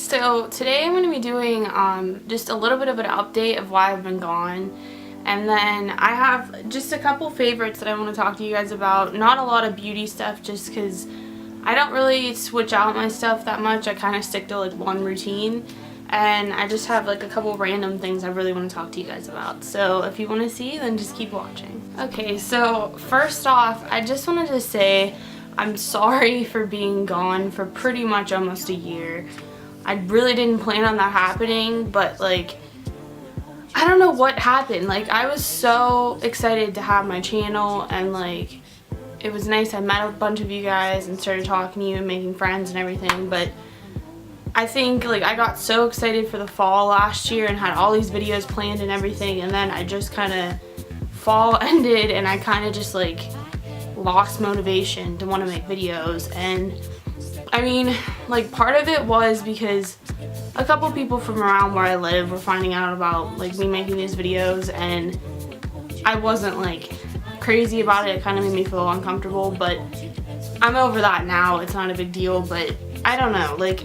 So today I'm going to be doing just a little bit of an update of why I've been gone, and then I have just a couple favorites that I want to talk to you guys about. Not a lot of beauty stuff, just because I don't really switch out my stuff that much. I kind of stick to like one routine, and I just have like a couple random things I really want to talk to you guys about. So if you want to see, then just keep watching. Okay, so first off, I just wanted to say I'm sorry for being gone for pretty much almost a year. I really didn't plan on that happening, but like, I don't know what happened. Like, I was so excited to have my channel, and like, it was nice. I met a bunch of you guys and started talking to you and making friends and everything, but I think like I got so excited for the fall last year and had all these videos planned and everything, and then I just kind of, fall ended and I kind of just like lost motivation to want to make videos. And I mean, like, part of it was because a couple people from around where I live were finding out about like me making these videos, and I wasn't like crazy about it. It kind of made me feel uncomfortable, but I'm over that now. It's not a big deal. But I don't know, like,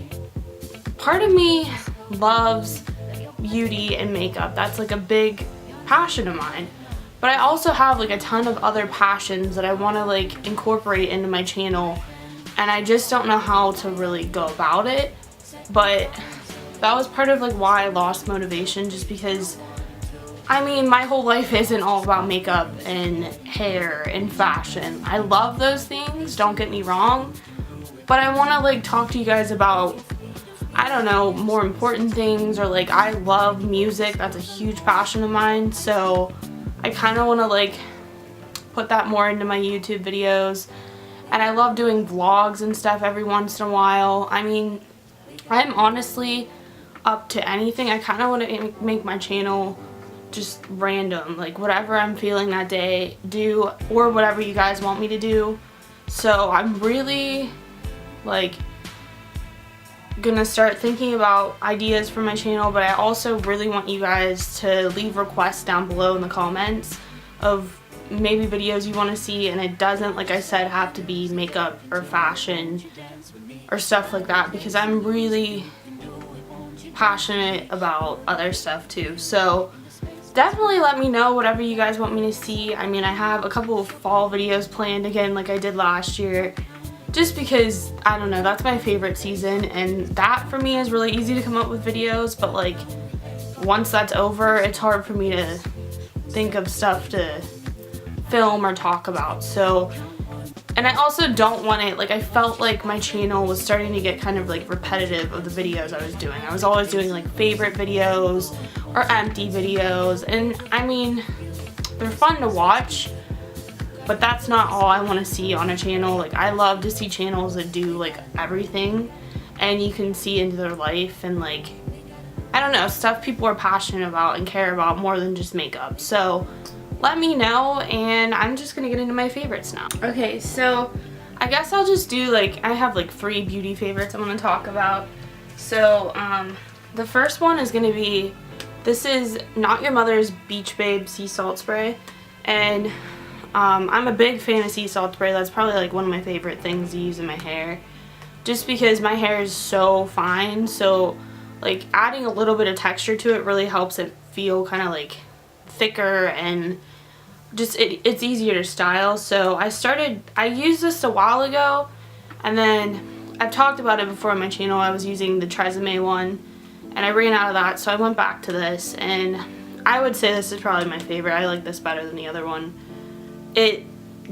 part of me loves beauty and makeup. That's like a big passion of mine. But I also have like a ton of other passions that I want to like incorporate into my channel, and I just don't know how to really go about it. But that was part of like why I lost motivation, just because I mean, my whole life isn't all about makeup and hair and fashion. I love those things, don't get me wrong, but I want to like talk to you guys about, I don't know, more important things. Or like, I love music. That's a huge passion of mine, so I kind of want to like put that more into my YouTube videos. And I love doing vlogs and stuff every once in a while. I mean, I'm honestly up to anything. I kind of want to make my channel just random, like whatever I'm feeling that day, do, or whatever you guys want me to do. So I'm really like gonna start thinking about ideas for my channel, but I also really want you guys to leave requests down below in the comments of maybe videos you want to see, and it doesn't, like I said, have to be makeup or fashion or stuff like that, because I'm really passionate about other stuff too. So definitely let me know whatever you guys want me to see. I mean, I have a couple of fall videos planned again like I did last year, just because, I don't know, that's my favorite season, and that for me is really easy to come up with videos. But like, once that's over, it's hard for me to think of stuff to film or talk about. So, and I also don't want it, like, I felt like my channel was starting to get kind of like repetitive of the videos I was doing. I was always doing like favorite videos or empty videos, and I mean, they're fun to watch, but that's not all I want to see on a channel. Like, I love to see channels that do like everything, and you can see into their life and like, I don't know, stuff people are passionate about and care about more than just makeup. So let me know, and I'm just gonna get into my favorites now. Okay, so I guess I'll just do like, I have like 3 beauty favorites I'm gonna talk about. So the first one is gonna be, this is Not Your Mother's Beach Babe Sea Salt Spray, and I'm a big fan of sea salt spray. That's probably like one of my favorite things to use in my hair, just because my hair is so fine. So like, adding a little bit of texture to it really helps it feel kind of like thicker, and just it's easier to style. So I used this a while ago, and then I've talked about it before on my channel. I was using the Tresemme one, and I ran out of that, so I went back to this, and I would say this is probably my favorite. I like this better than the other one. It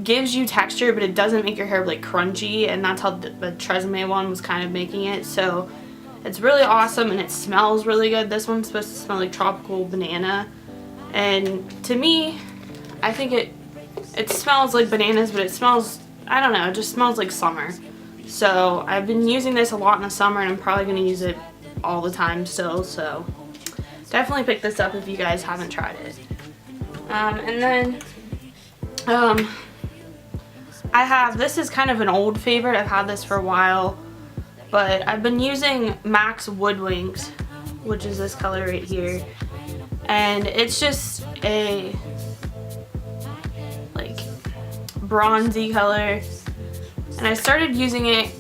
gives you texture, but it doesn't make your hair like crunchy, and that's how the Tresemme one was kind of making it. So it's really awesome, and it smells really good. This one's supposed to smell like tropical banana, and to me, I think it smells like bananas, but it smells, I don't know, it just smells like summer. So I've been using this a lot in the summer, and I'm probably going to use it all the time still. So definitely pick this up if you guys haven't tried it. And then I have, this is kind of an old favorite. I've had this for a while, but I've been using MAC's Wood Wings, which is this color right here, and it's just a like bronzy color, and I started using it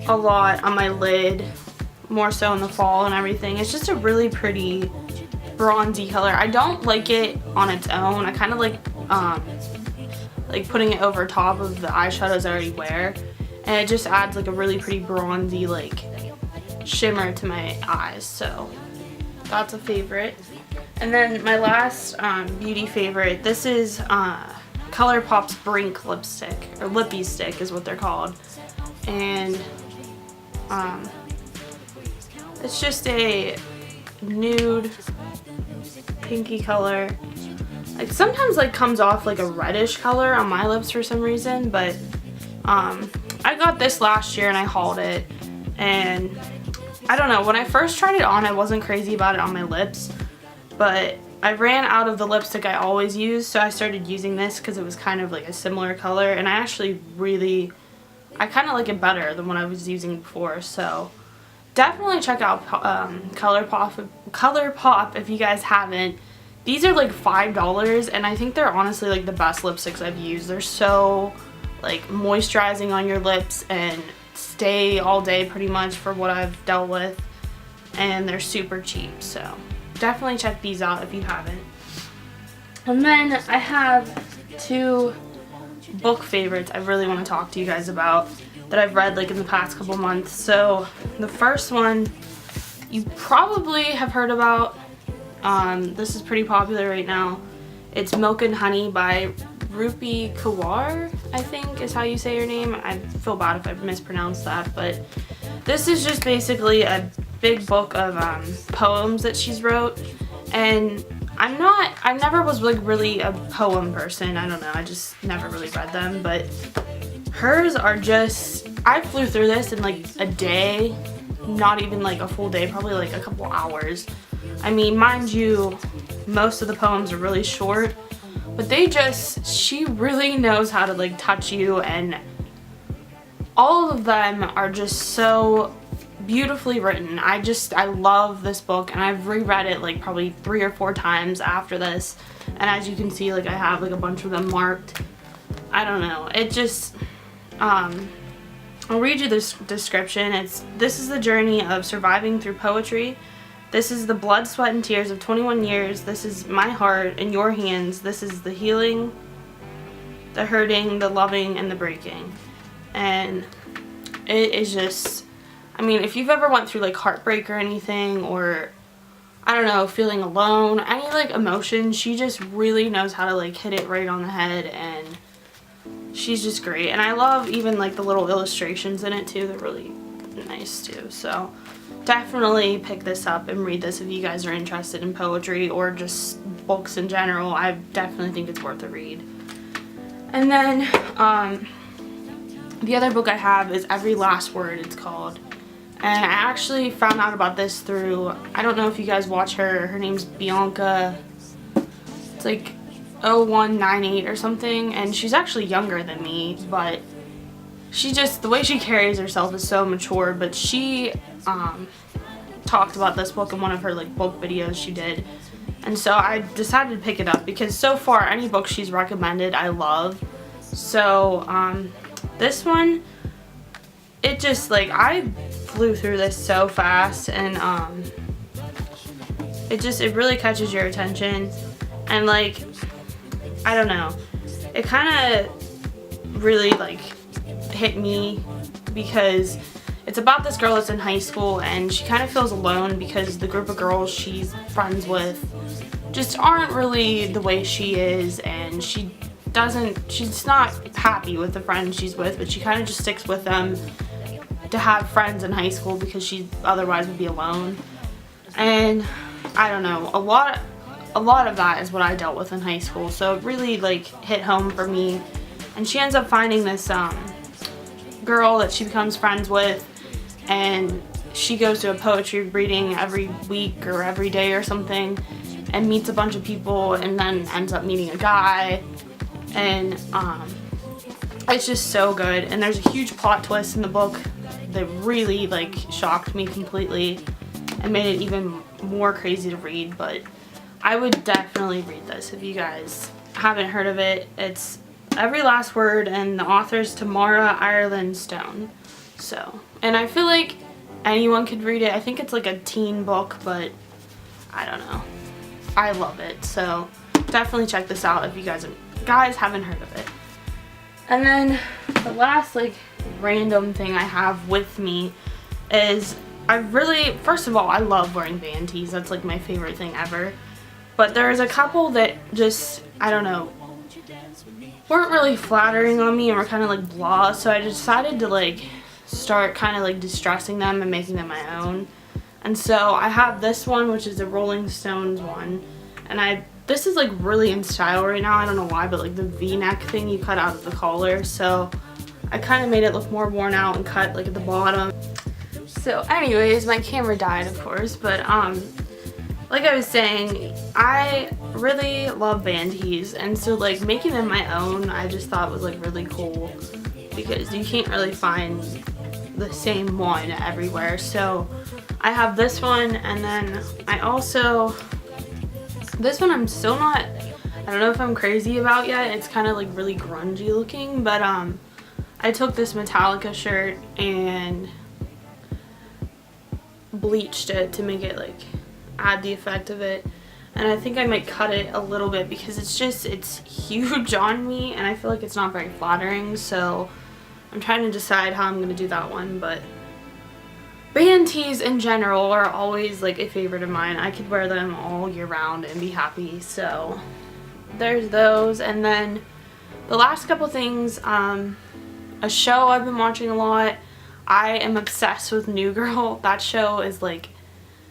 a lot on my lid, more so in the fall and everything. It's just a really pretty bronzy color. I don't like it on its own. I kind of like putting it over top of the eyeshadows I already wear, and it just adds like a really pretty bronzy like shimmer to my eyes, so that's a favorite. And then my last beauty favorite, this is ColourPop's Brink lipstick, or Lippy Stick is what they're called, and it's just a nude pinky color. It sometimes like comes off like a reddish color on my lips for some reason, but I got this last year and I hauled it, and I don't know, when I first tried it on I wasn't crazy about it on my lips, but I ran out of the lipstick I always use, so I started using this because it was kind of like a similar color, and I actually I kind of like it better than what I was using before. So definitely check out ColourPop if you guys haven't. These are like $5, and I think they're honestly like the best lipsticks I've used. They're so like moisturizing on your lips and stay all day pretty much for what I've dealt with, and they're super cheap, so definitely check these out if you haven't. And then I have two book favorites I really want to talk to you guys about that I've read like in the past couple months. So the first one you probably have heard about. This is pretty popular right now. It's Milk and Honey by Rupi Kawar, I think is how you say her name. I feel bad if I mispronounced that, but this is just basically a big book of poems that she's wrote, and I never was like really a poem person. I don't know, I just never really read them, but hers are just, I flew through this in like a day, not even like a full day, probably like a couple hours. I mean, mind you, most of the poems are really short, but she really knows how to like touch you, and all of them are just so beautifully written. I love this book, and I've reread it like probably 3 or 4 times after this, and as you can see, like I have like a bunch of them marked. I don't know, it just I'll read you this description. This is the journey of surviving through poetry. This is the blood, sweat, and tears of 21 years. This is my heart in your hands. This is the healing, the hurting, the loving, and the breaking. And it is just, I mean, if you've ever went through like heartbreak or anything, or I don't know, feeling alone, any like emotion, she just really knows how to like hit it right on the head, and she's just great. And I love even like the little illustrations in it too. They're really nice too. So definitely pick this up and read this if you guys are interested in poetry or just books in general. I definitely think it's worth a read. And then the other book I have is Every Last Word, it's called. And I actually found out about this through, I don't know if you guys watch her name's Bianca, it's like 0198 or something, and she's actually younger than me, but she just, the way she carries herself is so mature. But she talked about this book in one of her like book videos she did, and so I decided to pick it up because so far any book she's recommended I love. So this one, it just like, I flew through this so fast, and it really catches your attention, and like, I don't know, it kind of really like hit me because it's about this girl that's in high school, and she kind of feels alone because the group of girls she's friends with just aren't really the way she is, and she's not happy with the friends she's with, but she kind of just sticks with them to have friends in high school because she otherwise would be alone. And I don't know, a lot of that is what I dealt with in high school, so it really like hit home for me. And she ends up finding this girl that she becomes friends with, and she goes to a poetry reading every week or every day or something, and meets a bunch of people, and then ends up meeting a guy, and it's just so good. And there's a huge plot twist in the book that really like shocked me completely and made it even more crazy to read. But I would definitely read this if you guys haven't heard of it. It's Every Last Word, and the author's Tamara Ireland Stone. So, and I feel like anyone could read it. I think it's like a teen book, but I don't know. I love it. So definitely check this out if you guys haven't heard of it. And then the last like random thing I have with me is first of all, I love wearing band tees. That's like my favorite thing ever. But there's a couple that just, I don't know, weren't really flattering on me and were kind of like blah. So I decided to like start kind of like distressing them and making them my own. And so I have this one, which is a Rolling Stones one. And this is like really in style right now. I don't know why, but like the V-neck thing you cut out of the collar. So I kind of made it look more worn out and cut like at the bottom. So anyways, my camera died, of course, but like I was saying, I really love band tees, and so like making them my own I just thought was like really cool because you can't really find the same one everywhere. So I have this one, and then I also, this one I'm still not, I don't know if I'm crazy about yet. It's kind of like really grungy looking, but I took this Metallica shirt and bleached it to make it like add the effect of it, and I think I might cut it a little bit because it's huge on me and I feel like it's not very flattering. So I'm trying to decide how I'm gonna do that one. But band tees in general are always like a favorite of mine. I could wear them all year round and be happy. So there's those. And then the last couple things, a show I've been watching a lot. I am obsessed with New Girl. That show is like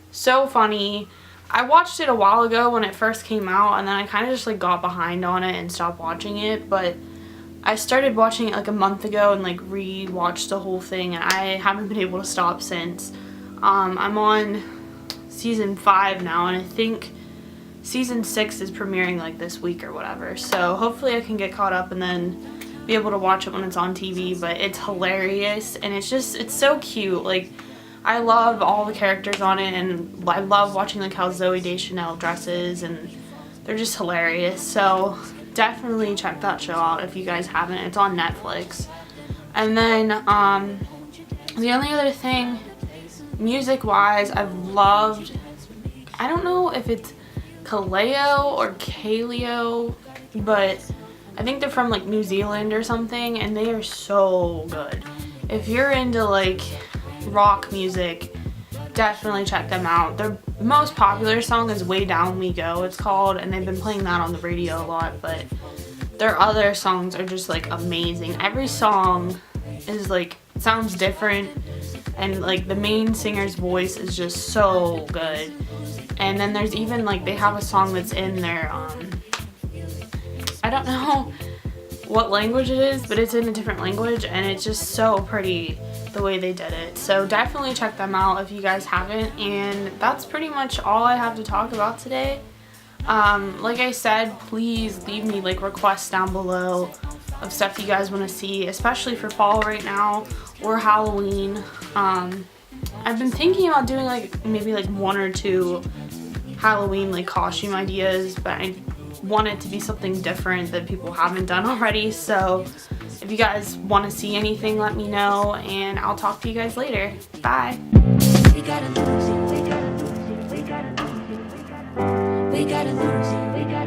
so funny. I watched it a while ago when it first came out, and then I kind of just like got behind on it and stopped watching it, but I started watching it like a month ago and like re-watched the whole thing, and I haven't been able to stop since. I'm on season 5 now, and I think season 6 is premiering like this week or whatever, so hopefully I can get caught up and then be able to watch it when it's on TV. But it's hilarious, and it's so cute. Like, I love all the characters on it, and I love watching like how Zooey Deschanel dresses, and they're just hilarious. So definitely check that show out if you guys haven't. It's on Netflix. And then the only other thing, music wise, I've loved, I don't know if it's Kaleo or Kaleo, but I think they're from like New Zealand or something, and they are so good. If you're into like rock music, definitely check them out. Their most popular song is Way Down We Go, it's called, and they've been playing that on the radio a lot, but their other songs are just like amazing. Every song is like, sounds different, and like the main singer's voice is just so good. And then there's even like, they have a song that's in their I don't know what language it is, but it's in a different language, and it's just so pretty the way they did it. So definitely check them out if you guys haven't. And that's pretty much all I have to talk about today. Like I said, please leave me like requests down below of stuff you guys want to see, especially for fall right now or Halloween. I've been thinking about doing like maybe like 1 or 2 Halloween like costume ideas, but I want it to be something different that people haven't done already. So if you guys want to see anything, let me know, and I'll talk to you guys later. Bye. We gotta lose it. We gotta lose it. We gotta lose it. We gotta lose it. We gotta